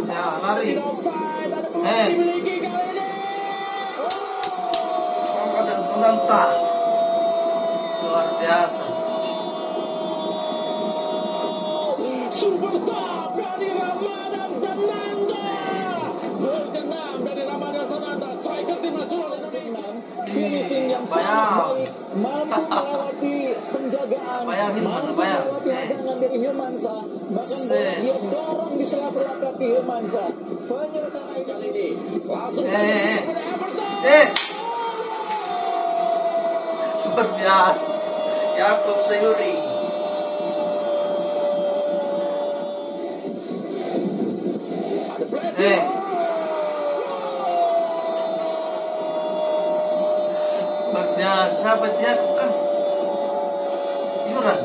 Ya, lari. Ada Sonanta. Luar biasa. Superstar dari Ramadan Sananta. Gol ke-6 dari Ramadan Sananta, striker tim nasional Indonesia. Finishing yang sangat baik, mampu melewati penjagaan, mampu melewati hadangan dari Hilmansyah, bahkan dia dorong di sela-sela kaki Hilmansyah. Penyelesaian kali ini langsung kepada Everton. Luar biasa. Yakub Sayuri. Luar biasa. Siapa dia kan? Iuran.